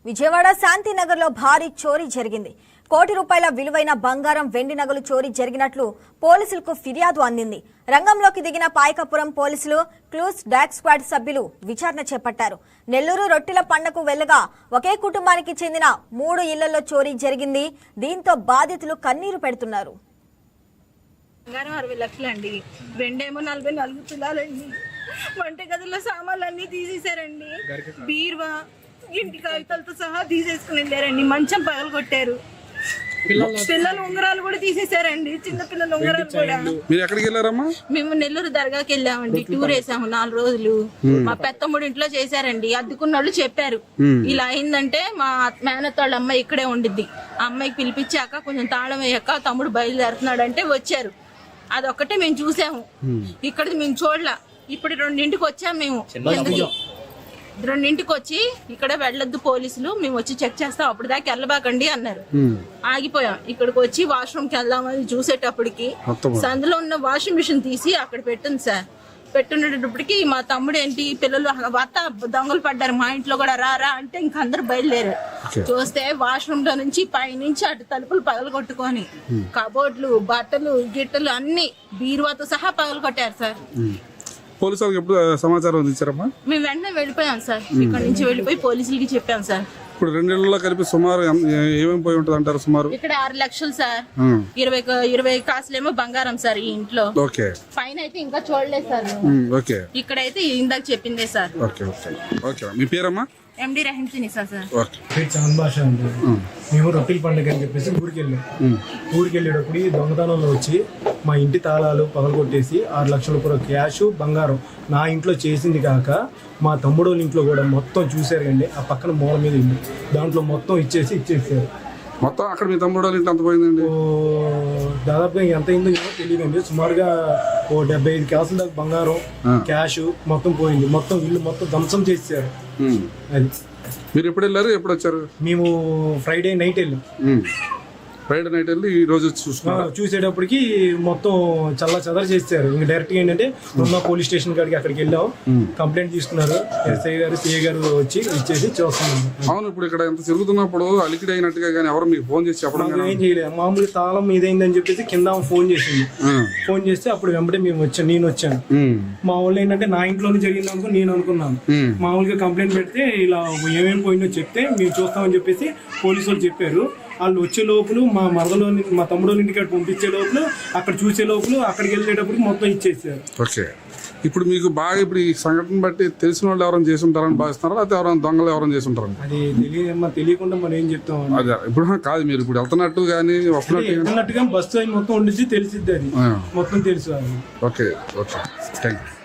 విజయవాడ శాంతినగర్ లో భారీ చోరీ జరిగింది. కోటి రూపాయల విలువైన బంగారం, వెండి నగలు చోరీ జరిగినట్లు పోలీసులకు ఫిర్యాదు అందింది. రంగంలోకి దిగిన పాయకపురం పోలీసులు, క్లూస్ డాగ్ స్క్వాడ్ సభ్యులు విచారణ చేపట్టారు. నెల్లూరు రొట్టెల పండగకు వెళ్లగా ఒకే కుటుంబానికి చెందిన 3 ఇళ్లలో చోరీ జరిగింది. దీంతో బాధితులు కన్నీరు పెడుతున్నారు. బంగారం 60 లక్షలండి, వెండేమో 44 తులాలండి. వంట గదిలో సామాన్లన్నీ తీసేశారండి. బీరువా, ఇంటి కాగితాలతో సహా తీసేసుకుని వెళ్ళారండి. మంచం పగలగొట్టారు. పిల్లల ఉంగరాలు కూడా తీసేశారండి. చిన్న పిల్లల ఉంగరాలు కూడా. మీరు ఎక్కడికి వెళ్ళారమ్మా? మేము నెల్లూరు దర్గాకి వెళ్ళామండి. టూర్ వేసాము 4 రోజులు. మా పెద్దమ్ముడి ఇంట్లో చేశారండి. అద్దుకున్న వాళ్ళు చెప్పారు ఇలా అయిందంటే మా మేనత్త వాళ్ళ అమ్మాయి ఇక్కడే ఉండిద్ది. ఆ అమ్మాయికి పిలిపించాక కొంచెం తాళం వేయక తమ్ముడు బయలుదేరుతున్నాడు అంటే వచ్చారు. అదొక్కటే మేము చూసాము. ఇక్కడ మేము చూడలా. ఇప్పుడు 2ంటికి వచ్చాము. మేము 2ంటికి వచ్చి ఇక్కడ వెళ్ళొద్దు పోలీసులు, మేము వచ్చి చెక్ చేస్తాం, అప్పుడు దాకా వెళ్ళబాకండి అన్నారు. ఆగిపోయాం. ఇక్కడికి వచ్చి వాష్రూమ్కి వెళ్దామని చూసేటప్పటికి సందులో ఉన్న వాషింగ్ మిషన్ తీసి అక్కడ పెట్టింది సార్. పెట్టున్నప్పటికి మా తమ్ముడు ఏంటి, పిల్లలు అత్త దొంగలు పడ్డారు మా ఇంట్లో కూడా రా అంటే ఇంక అందరు బయలుదేరారు. చూస్తే వాష్రూమ్ లో నుంచి పైనుంచి అటు తలుపులు పగలగొట్టుకొని కబోర్డ్లు, బట్టలు, గిట్టలు అన్ని బీరువాతో సహా పగలగొట్టారు సార్. పోలీసులకు ఎప్పుడు సమాచారం ఇచ్చారమ్మా? మేము వెంటనే వెళ్ళిపోయాం సార్. ఇక్కడ నుంచి వెళ్ళిపోయి పోలీసులకి చెప్పాం సార్. ఇప్పుడు 2 ఇళ్లలో కలిపి సుమారు ఏమేమి పోయి ఉంటుంది అంటారు? సుమారు ఇక్కడ 6 లక్షలు సార్. 20 కాసులేమో బంగారం సార్ ఈ ఇంట్లో. పైన అయితే ఇంకా చూడలేదు సార్. ఇక్కడైతే ఇందాక చెప్పిందే సార్. మీ పేరమ్మా? ఎండి రహించిని సార్. చాంద్ భాష అండి. మేము రొట్టెల పండుగ అని చెప్పేసి ఊరికి వెళ్ళాం. ఊరికి వెళ్ళేటప్పుడు దొంగతనంలో వచ్చి మా ఇంటి తాళాలు పగలగొట్టేసి 6 లక్షల రూపాయల క్యాష్, బంగారం నా ఇంట్లో చేసింది కాక మా తమ్ముడు ఇంట్లో కూడా మొత్తం చూశారు కండి. ఆ పక్కన మూల మీద ఉంది, దాంట్లో మొత్తం ఇచ్చేసారు. మొత్తం అక్కడ మీ తమ్ముడు ఇంట్లో ఎంత పోయిందండి? దాదాపుగా ఎంత అయిందో ఏమో తెలియదండి. సుమారుగా 75 కాసుల దాకా బంగారం, క్యాష్ మొత్తం పోయింది. మొత్తం ఇల్లు మొత్తం ధ్వంసం చేసేసారు. అది మీరు ఎప్పుడు వెళ్ళారు, ఎప్పుడు వచ్చారు? మేము ఫ్రైడే నైట్ వెళ్ళాం. ఫ్రైడే నైట్ వెళ్ళి ఈ రోజు చూసేటప్పటికి మొత్తం చల్ల చదరు చేశారు. ఇంకా డైరెక్ట్ గా ఏంటంటే ఉన్న పోలీస్ స్టేషన్ కాడికి అక్కడికి వెళ్ళాం. కంప్లైంట్ తీసుకున్నారు. ఎస్ఐ గారు, సిఐ గారు వచ్చి ఇచ్చేసి చూస్తున్నాం. అవును, ఇప్పుడు ఇక్కడ ఎంత తిరుగుతున్నప్పుడు అలికిడి అయినట్టుగా కానీ ఎవరు మీకు ఫోన్ చేసి చెప్పడం ఏం చేయలేదు. మామూలు తాళం ఇదైందని చెప్పేసి కింద ఫోన్ చేసింది. ఫోన్ చేస్తే అప్పుడు వెంబడే నేను వచ్చాను. మా వాళ్ళు ఏంటంటే నా ఇంట్లోనే జరిగింది అనుకో నేను అనుకున్నాను. మామూలుగా కంప్లైంట్ పెడితే ఇలా ఏమేమి పోయిందో చెప్తే మేము చూస్తామని చెప్పేసి పోలీసు వాళ్ళు చెప్పారు. వాళ్ళు వచ్చే లోపల మా తమ్ముడు ఇంటికి పంపించే లోపల, అక్కడ చూసే లోపల, అక్కడికి వెళ్ళేటప్పుడు మొత్తం ఇచ్చేసారు. ఇప్పుడు మీకు బాగా ఇప్పుడు ఈ సంఘటన బట్టి తెలిసిన వాళ్ళు ఎవరైనా చేసి ఉంటారని భావిస్తున్నారా, లేకపోతే ఎవరైనా దొంగలు ఎవరైనా చేసి ఉంటారు? అది తెలియకుండా మనం ఏం చెప్తాం. అదే ఇప్పుడు కాదు, మీరు ఇప్పుడు వెళ్తున్నట్టు కానీ వస్తున్నట్టుగా బస్సు మొత్తం ఉండి తెలిసిద్ది. అది మొత్తం తెలుసు. Okay thank you.